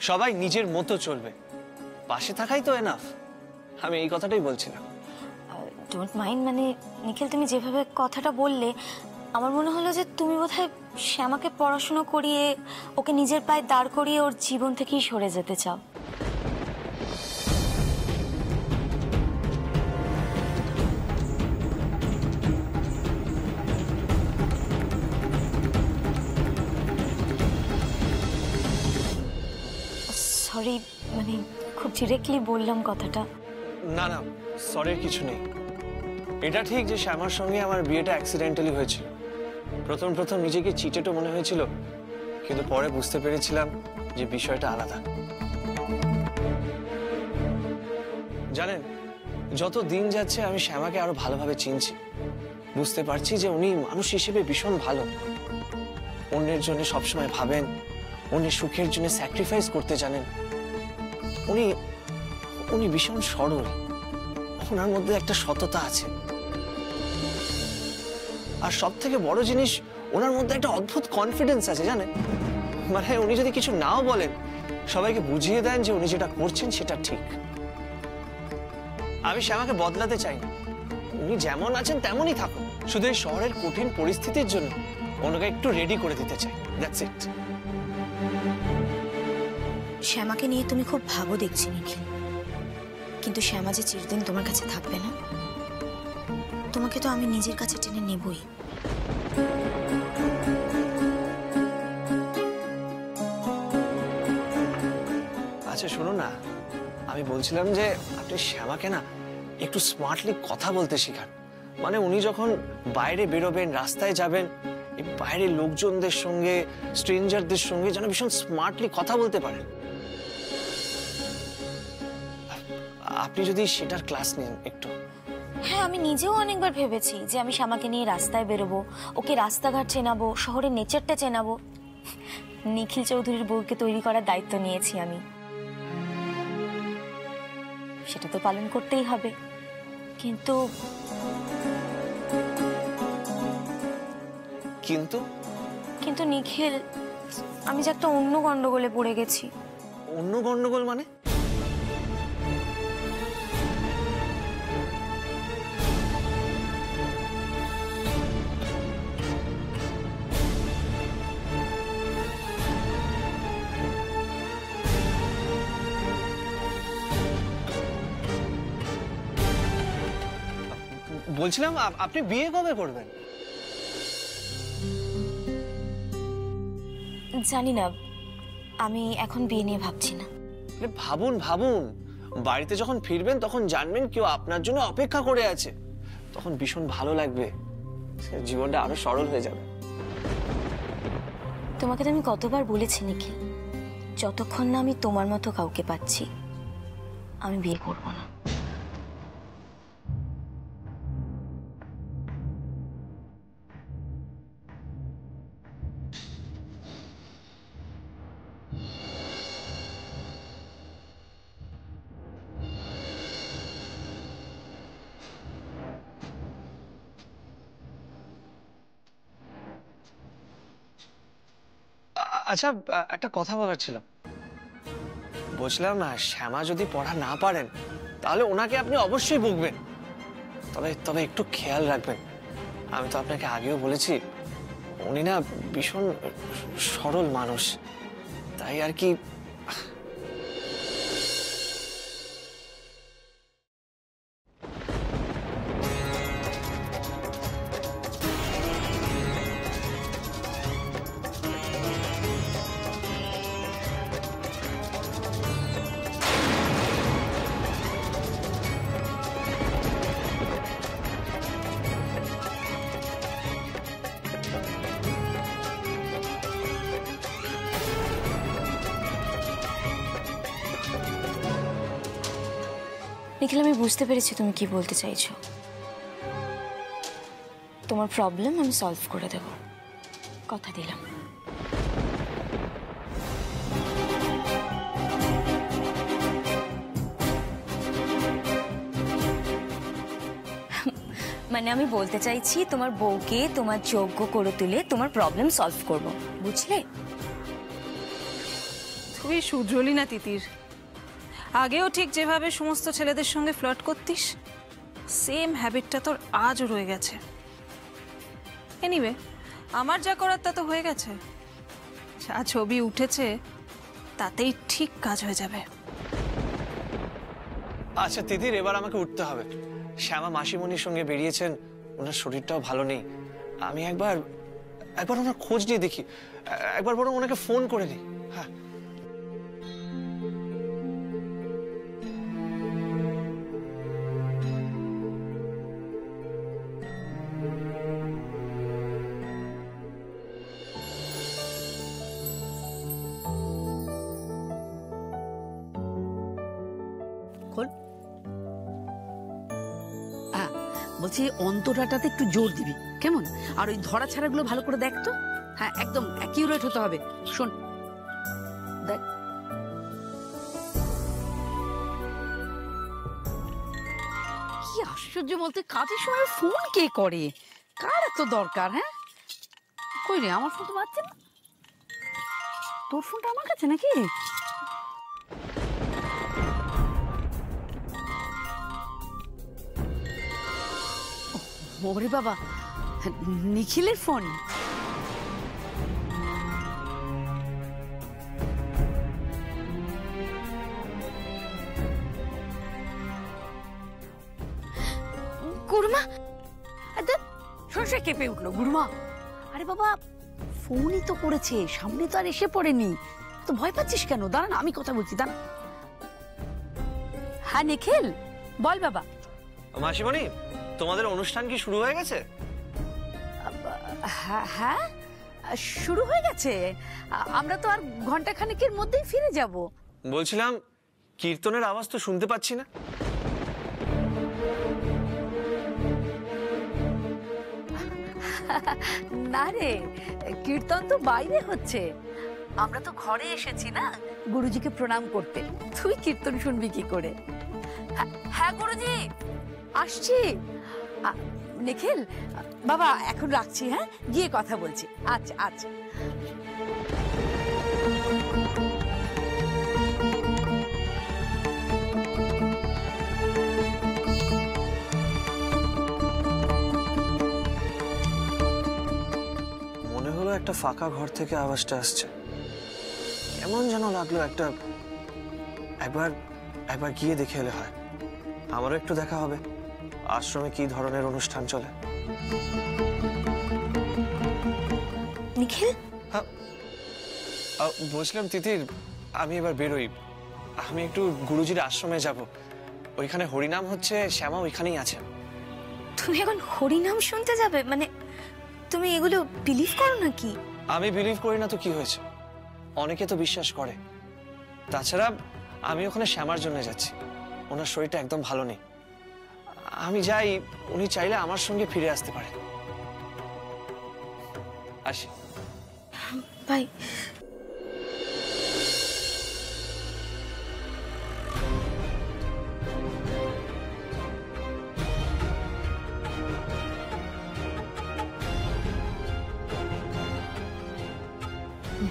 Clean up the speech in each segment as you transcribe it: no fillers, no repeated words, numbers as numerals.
সবাই নিজের মতো চলবে, পাশে থাকাই তো এনাফ। আমি এই কথাটাই বলছিলাম। ডোন্ট মাইন্ড, মানে নিখিল তুমি যেভাবে কথাটা বললে আমার মনে হলো যে তুমি বোধহয় শ্যামাকে পড়াশোনা করিয়ে ওকে নিজের পায়ে দাঁড় করিয়ে ওর জীবন থেকেই সরে যেতে চাও। সরি, মানে খুব ডিরেক্টলি বললাম কথাটা। না না, সরির কিছু নেই। এটা ঠিক যে শ্যামার সঙ্গে আমার বিয়েটা অ্যাক্সিডেন্টালি হয়েছিল। প্রথম প্রথম নিজেকে চিটেটও মনে হয়েছিল, কিন্তু পরে বুঝতে পেরেছিলাম যে বিষয়টা আলাদা। জানেন, যত দিন যাচ্ছে আমি শ্যামাকে আরো ভালোভাবে চিনছি। বুঝতে পারছি যে উনি মানুষ হিসেবে ভীষণ ভালো। অন্যের জন্য সবসময় ভাবেন, অন্যের সুখের জন্য স্যাক্রিফাইস করতে জানেন। উনি উনি ভীষণ সরল, ওনার মধ্যে একটা সততা আছে। আর সব থেকে বড় জিনিস, ওনার মধ্যে একটা অদ্ভুত কনফিডেন্স আছে জানেন। মানে উনি যদি কিছু নাও বলেন, সবাইকে বুঝিয়ে দেন যে উনি যেটা করছেন সেটা ঠিক। আমি শ্যামাকে বদলাতে চাই না, উনি যেমন আছেন তেমনই থাকুন। শুধু এই শহরের কঠিন পরিস্থিতির জন্য ওনাকে একটু রেডি করে দিতে চাই, দ্যাটস ইট। শ্যামাকে নিয়ে তুমি খুব ভাবো দেখছি নিখিল, কিন্তু শ্যামা যে চিরদিন তোমার কাছে থাকবে না। তোমাকে তো আমি নিজের কাছে টেনে নেবই। আচ্ছা শুনুন না, আমি বলছিলাম যে আপনি শ্যামাকে না একটু স্মার্টলি কথা বলতে শেখান। মানে উনি যখন বাইরে বেরোবেন, রাস্তায় যাবেন, এই বাইরের লোকজনদের সঙ্গে, স্ট্রেঞ্জারদের সঙ্গে যেন ভীষণ স্মার্টলি কথা বলতে পারেন। আপনি যদি সেটার ক্লাস নেন একটু। হ্যাঁ, আমি নিজেও অনেকবার ভেবেছি যে আমি শ্যামাকে নিয়ে রাস্তায় বেরোবো, ওকে রাস্তাঘাট চেনাবো, শহরের নেচারটা চেনাবো। নিখিল চৌধুরীর বউকে তৈরি করার দায়িত্ব নিয়েছি আমি, সেটা তো পালন করতেই হবে। কিন্তু কিন্তু কিন্তু নিখিল, আমি যে একটা অন্য গন্ডগোলে পড়ে গেছি। অন্য গন্ডগোল মানে? বলছিলাম আপনি বিয়ে কবে করবেন? জানি না, আমি এখন বিয়ে নিয়ে ভাবছি না। ভাবুন ভাবুন, বাড়িতে যখন ফিরবেন তখন জানবেন কেউ আপনার জন্য অপেক্ষা করে আছে। তখন ভীষণ ভালো লাগবে, জীবনটা আরো সরল হয়ে যাবে। তোমাকে তো আমি কতবার বলেছি নিখিল, যতক্ষণ না আমি তোমার মতো কাউকে পাচ্ছি আমি বিয়ে করব না। আচ্ছা, একটা কথা বলার ছিল। বলছিলাম না, শ্যামা যদি পড়া না পারেন তাহলে ওনাকে আপনি অবশ্যই বকবেন, তবে তবে একটু খেয়াল রাখবেন। আমি তো আপনাকে আগেও বলেছি, উনি না ভীষণ সরল মানুষ, তাই আর কি। নিখিল, আমি বুঝতে পেরেছি তুমি কি বলতে চাইছো। তোমার প্রবলেম আমি সলভ করে দেব, কথা দিলাম। মানে আমি বলতে চাইছি তোমার বউকে তোমার যোগ্য করে তুলে তোমার প্রবলেম সলভ করব, বুঝলে? তুই শুধরলি না তিতির। আগেও ঠিক যেভাবে সমস্ত ছেলেদের সঙ্গে ফ্লার্ট করতিস, সেম হ্যাবিটটা তোর আজও রয়ে গেছে। এনিওয়ে, আমার যা করার তা তো হয়ে গেছে। যা ছবি উঠেছে তাতেই ঠিক কাজ হয়ে যাবে। আচ্ছা তিতির, এবার আমাকে উঠতে হবে। শ্যামা মাসিমণির সঙ্গে বেরিয়েছেন, ওনার শরীরটাও ভালো নেই। আমি একবার ওনার খোঁজ নিয়ে দেখি, একবার বরং ওনাকে ফোন করে নিই। হ্যাঁ, খোল। হ্যাঁ, বলছি অন্তরাটাতে একটু জোর দিবি, কেমন? আর ওই ধরা ছাড়াগুলো ভালো করে দেখ তো। হ্যাঁ, একদম অ্যাকিউরেট হতে হবে। শোন, দেখ। কি আশ্চর্য বলতে, কাজের সময় ফোন কে করে? কার এত দরকার? হ্যাঁ, কই রে, আমার ফোন তো বাজছে না। তোর ফোনটা আমার কাছে নাকি? ওরে বাবা, নিখিলের ফোন। গুরুমা, সরষে কেঁপে উঠলো। গুরুমা, আরে বাবা, ফোনই তো করেছে, সামনে তো আর এসে পড়েনি। তো ভয় পাচ্ছিস কেন? দাঁড়া না, আমি কথা বলছি, দাঁড়া। হ্যাঁ নিখিল, বল বাবা। মাসিমণি, তোমাদের অনুষ্ঠান কি শুরু হয়ে গেছে? হ্যাঁ হ্যাঁ, শুরু হয়ে গেছে। আমরা তো আর ঘন্টাখানেকের মধ্যেই ফিরে যাব। বলছিলাম, কীর্তনের আওয়াজ তো শুনতে পাচ্ছি না। না রে, কীর্তন তো বাইরে হচ্ছে, আমরা তো ঘরে এসেছি না গুরুজিকে প্রণাম করতে। তুই কীর্তন শুনবি কি করে? হ্যাঁ গুরুজি, আসছি। নিখিল বাবা, এখন রাখছি, হ্যাঁ, গিয়ে কথা বলছি। আচ্ছা আচ্ছা। মনে হলো একটা ফাঁকা ঘর থেকে আওয়াজটা আসছে, কেমন যেন লাগলো। একবার গিয়ে দেখে এলে হয়, আমারও একটু দেখা হবে আশ্রমে কি ধরনের অনুষ্ঠান চলে। নিখিল, হ্যাঁ, বলছিলাম তিতির, আমি এবার বেরোই। আমি একটু গুরুজির আশ্রমে যাব, ওইখানে হরিনাম হচ্ছে, শ্যামা ওইখানেই আছে। তুমি এখন হরিনাম শুনতে যাবে? মানে তুমি এগুলো বিলিভ করো নাকি? আমি বিলিভ করি না তো কি হয়েছে, অনেকে তো বিশ্বাস করে। তাছাড়া আমি ওখানে শ্যামার জন্য যাচ্ছি, ওনার শরীরটা একদম ভালো নেই। আমি যাই, উনি চাইলে আমার সঙ্গে ফিরে আসতে পারেন। আসি। ভাই,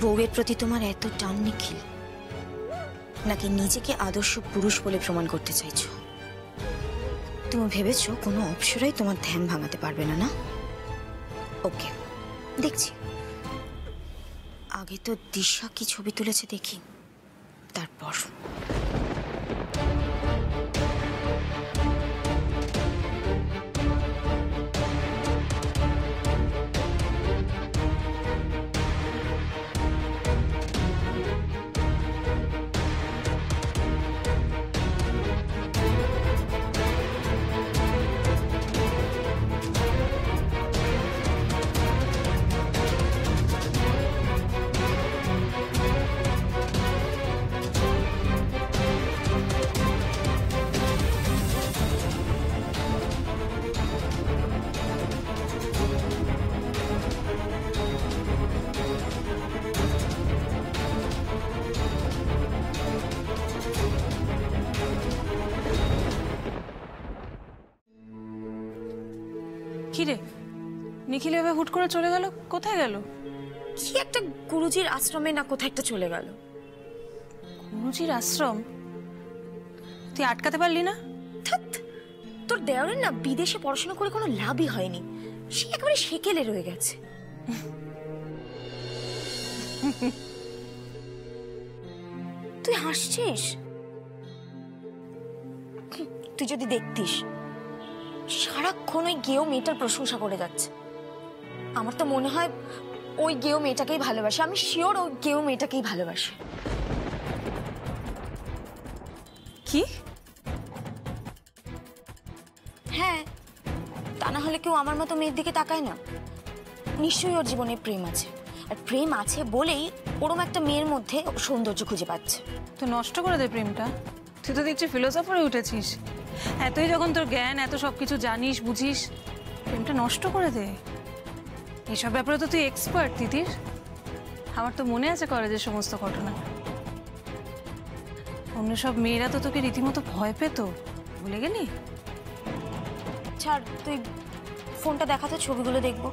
বউয়ের প্রতি তোমার এত টান নিখিল, নাকি নিজেকে আদর্শ পুরুষ বলে প্রমাণ করতে চাইছো? তুমি ভেবেছো কোনো অপসরাই তোমার ধ্যান ভাঙাতে পারবে না, না? ওকে, দেখছি। আগে তো দিশা কি ছবি তুলেছে দেখি, তারপর। কিরে, নিখিল এভাবে হুট করে চলে গেল? কোথায় গেল? কি একটা গুরুজির আশ্রমে না কোথায় একটা চলে গেল। গুরুজির আশ্রম? তুই আটকাতে পারলি না? ধ্যাৎ, তোর দেওরের না বিদেশে পড়াশোনা করে কোনো লাভই হয়নি, সে একেবারে সেকেলে রয়ে গেছে। তুই হাসছিস? তুই যদি দেখতিস সারাক্ষণ ওই গেও মেয়েটার প্রশংসা করে যাচ্ছে। আমার তো মনে হয় ওই গেও মেয়েটাকেই ভালোবাসে, আমি শিওর ওই গেও মেয়েটাকেই ভালোবাসে। কি? হ্যাঁ, তা না হলে কেউ আমার মতো মেয়ের দিকে তাকায় না। নিশ্চয়ই ওর জীবনে প্রেম আছে, আর প্রেম আছে বলেই ওরম একটা মেয়ের মধ্যে সৌন্দর্য খুঁজে পাচ্ছে। তুই নষ্ট করে দে প্রেমটা। তুই তো দেখছি ফিলোসফারে উঠেছিস। এতই যখন তোর জ্ঞান, এত সবকিছু জানিস বুঝিস, প্রেমটা নষ্ট করে দে। এইসব ব্যাপারে তো তুই এক্সপার্ট তিতির। আমার তো মনে আছে কলেজের সমস্ত ঘটনা। অন্য সব মেয়েরা তো তোকে রীতিমতো ভয় পেত, ভুলে গেলি? ছাড়, তুই ফোনটা দেখাতে, ছবিগুলো দেখবো।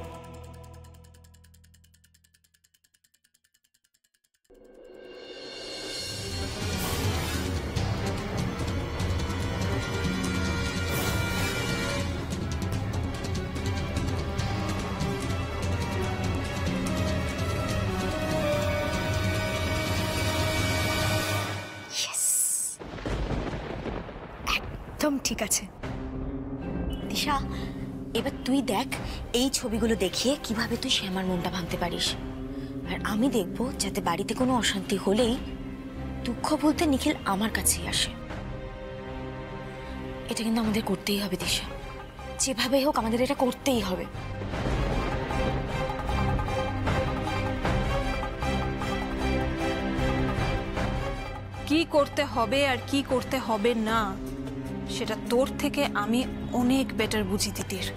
একদম ঠিক আছে দিশা, এবার তুই দেখ এই ছবিগুলো দেখিয়ে কিভাবে তুই শ্যামার মনটা ভাঙতে পারিস। আর আমি দেখবো যাতে বাড়িতে কোনো অশান্তি হলেই দুঃখ বলতে নিখিল আমার কাছেই আসে। এটা কিন্তু আমাদের করতেই হবে দিশা, যেভাবে হোক আমাদের এটা করতেই হবে। কি করতে হবে আর কি করতে হবে না সেটা তোর থেকে আমি অনেক বেটার বুঝি তিতির।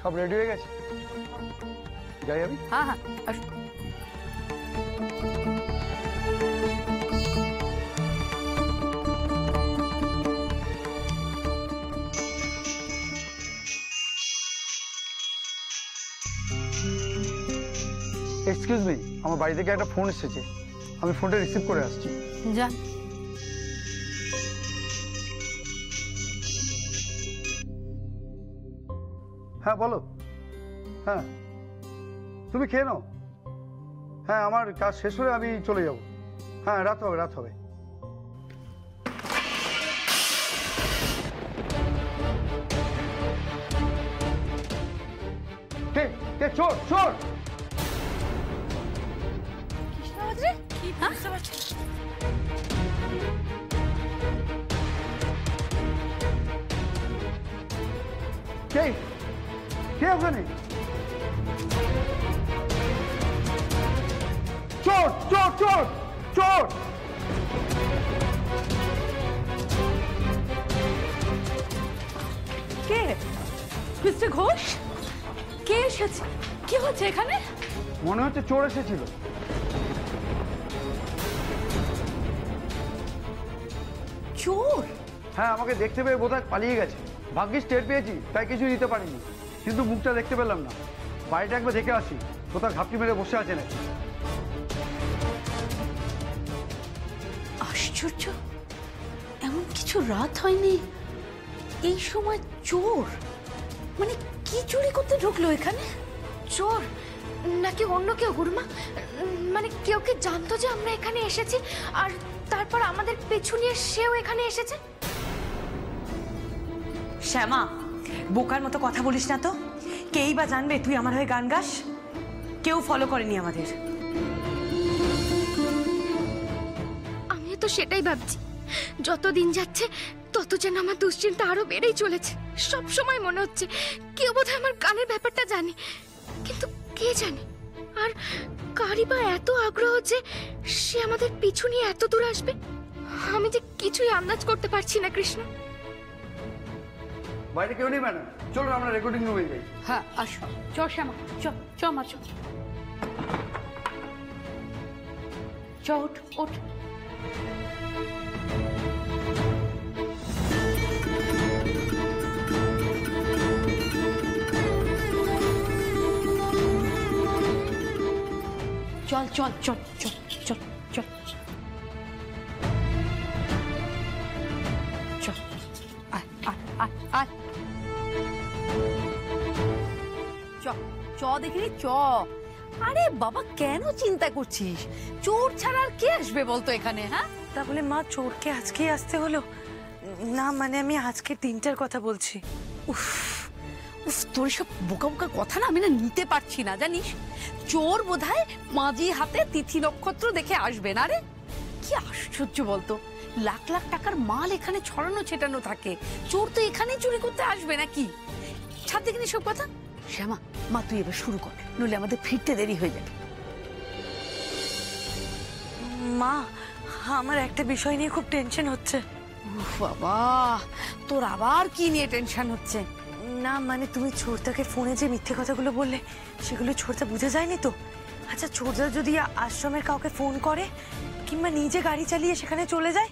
সব রেডি হয়ে গেছে, যাই আমি। হ্যাঁ হ্যাঁ আস। এক্সকিউজ মি, আমার বাড়ি থেকে একটা ফোন এসেছে, আমি ফোনটা রিসিভ করে আসছি। যা। হ্যাঁ বলো। হ্যাঁ তুমি খেয়ে নাও। হ্যাঁ আমার কাজ শেষ হলে আমি চলে যাব। হ্যাঁ রাত হবে, রাত হবে। কে কে? চোর চোর! কে কে ওখানে? চোর চোর চোর চোর! কে? মিস্টার ঘোষ, কে এসেছে? কি হচ্ছে এখানে? মনে হচ্ছে চোর এসেছিল। চোর? হ্যাঁ আমাকে দেখতে পেয়ে বোধহয় পালিয়ে গেছে। ভাগ্যিস টের পেয়েছি, তাই কিছু দিতে পারিনি, কিন্তু মুখটা দেখতে পেলাম না। বাড়িটা একবার দেখে আসি, কোথাও ঘাপটি মেরে বসে আছে নাকি। আশ্চর্য, এমন কিছু রাত হয়নি, এই সময় চোর? মানে কি চুরি করতে ঢুকলো এখানে? চোর নাকি অন্য কেউ গুরুমা? মানে কেউ কি জানতো যে আমরা এখানে এসেছি আর তারপর আমাদের পেছু নিয়ে সেও এখানে এসেছে? শ্যামা, বোকার মতো কথা বলিস না তো। কেই বা জানবে তুই আমার হয়ে গান গাস? কেউ ফলো করেনি আমাদের। আমিও তো সেটাই ভাবছি, যত দিন যাচ্ছে তত যেন আমার দুশ্চিন্তা আরো বেড়েই চলেছে। সব সময় মনে হচ্ছে কেউ বোধহয় আমার গানের ব্যাপারটা জানে, কিন্তু কে জানে? আর কারই বা এত আগ্রহ যে সে আমাদের পিছু নিয়ে এত দূর আসবে? আমি যে কিছুই আন্দাজ করতে পারছি না কৃষ্ণ। বাইরে কেউ নেই ম্যাডাম, চলুন আমরা রেকর্ডিং রুমে যাই। হ্যাঁ আসো, চ শ্যামা, চ চ মা চ। চ ওঠ ওঠ। চল চল চল চল চল চল চল, আয় আয় আয় আয়, চ চ দেখিনি চ। আরে বাবা কেন চিন্তা করছিস? চোর ছাড়া আর কে আসবে বলতো এখানে? হ্যাঁ তা বলে মা চোরকে আজকেই আসতে হলো? না মানে আমি আজকের দিনটার কথা বলছি। উফ উফ, তোর সব বোকা বোকা কথা না আমি না নিতে পারছি না জানিস। চোর বোধহয় মাঝি হাতে তিথি নক্ষত্র দেখে আসবে না রে। কি আশ্চর্য বলতো, লাখ লাখ টাকার মাল এখানে ছড়ানো ছেটানো থাকে, চোর তো এখানেই চুরি করতে আসবে নাকি? ছাড় দেখিনি সব কথা। শ্যামা মা তুই এবার শুরু কর, নইলে আমাদের ফিরতে দেরি হয়ে যাবে। মা আমার একটা বিষয় নিয়ে খুব টেনশন হচ্ছে। উফ বাবা, তোর আবার কি নিয়ে টেনশন হচ্ছে? না মানে তুমি ছোটদাকে ফোনে যে মিথ্যে কথাগুলো বললে সেগুলো ছোটদা বুঝে যায়নি তো? আচ্ছা ছোটদা যদি আশ্রমের কাউকে ফোন করে কিংবা নিজে গাড়ি চালিয়ে সেখানে চলে যায়,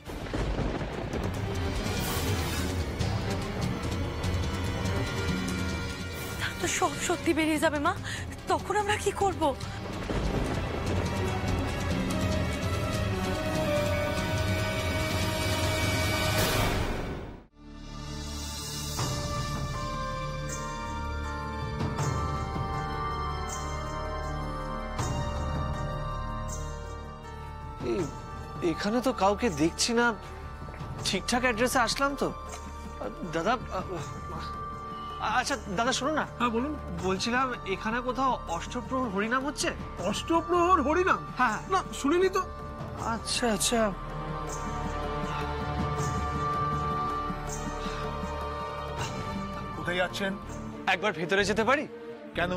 তাহলে তো সব সত্যি বেরিয়ে যাবে মা। তখন আমরা কি করব? এখানে তো কাউকে দেখছি না, ঠিকঠাক অ্যাড্রেসে আসলাম তো? দাদা আচ্ছা দাদা শোনো না। হ্যাঁ বলুন। বলছিলাম এখানে কোথাও অষ্টপ্রহর হরিনাম হচ্ছে? অষ্টপ্রহর হরিনাম? হ্যাঁ না শুনিনি তো। আচ্ছা আচ্ছা, কোথায় যাচ্ছেন? একবার ভেতরে যেতে পারি? কেন,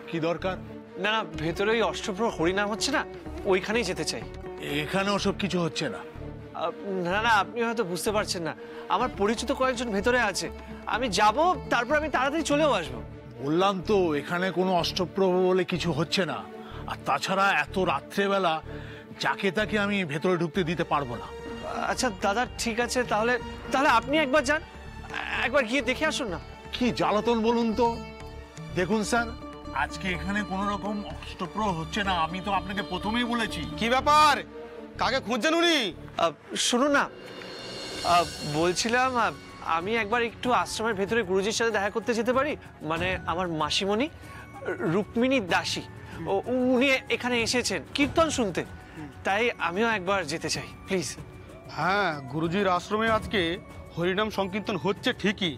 কি দরকার? না না, ভেতরে ওই অষ্টপ্রহর হরিনাম হচ্ছে না, ওইখানেই যেতে চাই। এখানে ওসব কিছু হচ্ছে না। না না, আপনি হয়তো বুঝতে পারছেন না, আমার পরিচিত কয়েকজন ভেতরে আছে, আমি যাব, তারপর আমি তাড়াতাড়ি চলেও আসবো। বললাম তো এখানে কোনো অষ্টপ্রহর বলে কিছু হচ্ছে না। আর তাছাড়া এত রাত্রেবেলা যাকে তাকে আমি ভেতরে ঢুকতে দিতে পারবো না। আচ্ছা দাদা ঠিক আছে, তাহলে তাহলে আপনি একবার যান, একবার গিয়ে দেখে আসুন না। কি জ্বালাতন বলুন তো। দেখুন স্যার, আজকে এখানে কোনো রকম অষ্টপ্রহর হচ্ছে না, আমি তো আপনাকে প্রথমেই বলেছি। কি ব্যাপার, কাকে খুঁজছেন উনি? শুনুন না, বলছিলাম আমি একবার একটু আশ্রমের ভেতরে গুরুজির সাথে দেখা করতে যেতে পারি? মানে আমার মাসিমণি রুক্মিণী দাসী, উনি এখানে এসেছেন কীর্তন শুনতে, তাই আমিও একবার যেতে চাই, প্লিজ। হ্যাঁ, গুরুজির আশ্রমে আজকে হরিনাম সংকীর্তন হচ্ছে ঠিকই।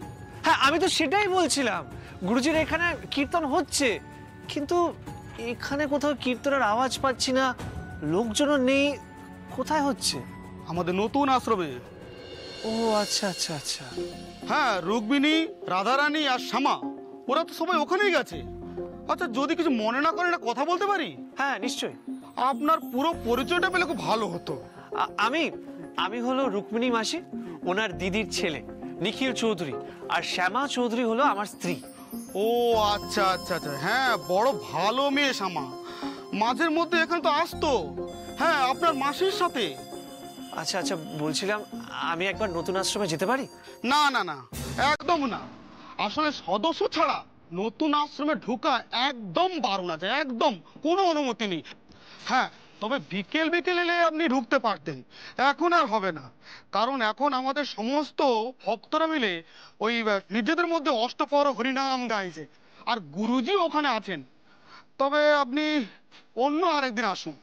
হ্যাঁ আমি তো সেটাই বলছিলাম, গুরুজির এখানে কীর্তন হচ্ছে, কিন্তু এখানে কোথাও কীর্তনের আওয়াজ পাচ্ছি না, লোকজনও নেই, কোথায় হচ্ছে? আমাদের নতুন আশ্রমে। ও আচ্ছা আচ্ছা আচ্ছা। হ্যাঁ, রুক্মিণী, রাধারানী আর শ্যামা ওরা তো সবাই ওখানেই গেছে। আচ্ছা যদি কিছু মনে না করেন একটা কথা বলতে পারি? হ্যাঁ নিশ্চয়ই। আপনার পুরো পরিচয়টা পেলে খুব ভালো হতো। আমি আমি হলো রুক্মিণী মাসি, ওনার দিদির ছেলে নিখিল চৌধুরী, আর শ্যামা চৌধুরী হলো আমার স্ত্রী। ও আচ্ছা আচ্ছা আচ্ছা, হ্যাঁ বড় ভালো মেয়ে শ্যামা, মাঝের মধ্যে এখানে তো আসতো। হ্যাঁ আপনার মাসির সাথে। আচ্ছা আচ্ছা, বলছিলাম আমি একবার নতুন আশ্রমে যেতে পারি? না না না, একদম না। আসলে সদস্য ছাড়া নতুন আশ্রমে ঢোকা একদম বারণ আছে, একদম কোনো অনুমতি নেই। হ্যাঁ তবে বিকেল বিকেল এলে আপনি ঢুকতে পারতেন, এখন আর হবে না, কারণ এখন আমাদের সমস্ত ভক্তরা মিলে ওই নিজেদের মধ্যে অষ্টপ্রহর হরিনাম গাইছে, আর গুরুজি ওখানে আছেন। তবে আপনি অন্য আরেকদিন আসুন,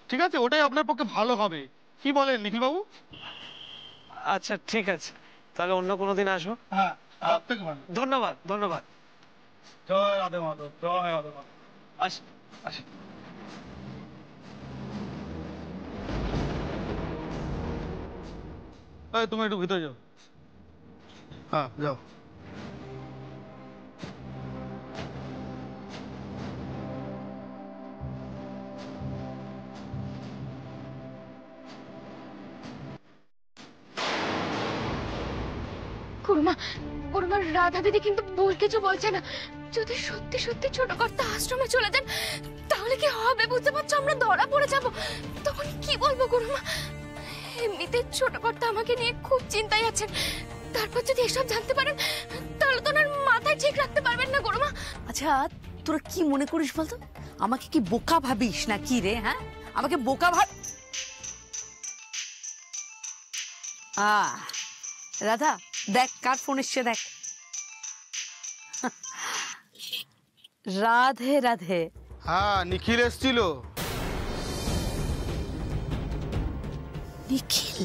ঠিক আছে? ওটাই আপনার পক্ষে ভালো হবে, কি বলেন নিখিল বাবু? আচ্ছা ঠিক আছে, তাহলে অন্য কোনো দিন আসবো। হ্যাঁ আপনাকে ভালো। ধন্যবাদ ধন্যবাদ। জয় রাধে মাধব, জয় রাধে মাধব। আসি আসি। তুমি একটু ভিতরে যাও। হ্যাঁ যাও। গুরুমা গুরুমা, রাধা দিদি কিন্তু ভুল কিছু বলছে না। যদি সত্যি সত্যি ছোট কর্তা আশ্রমে চলে যান তাহলে কি হবে বুঝতে পারছো? আমরা ধরা পড়ে যাব, তখন কি বলবো গুরুমা? এমনিতে ছোট কর্তা আমাকে নিয়ে খুব চিন্তায় আছেন, তারপর যদি এসব জানতে পারেন তাহলে তো ওনার মাথায় ঠিক রাখতে পারবেন না গুরুমা। আচ্ছা তোরা কি মনে করিস বলতো? আমাকে কি বোকা ভাবিস না কি রে? হ্যাঁ, আমাকে বোকা ভাব। রাধা দেখ কার ফোন এসছে দেখ। রাধে রাধে। হ্যাঁ, নিখিল এসছিল। নিখিল?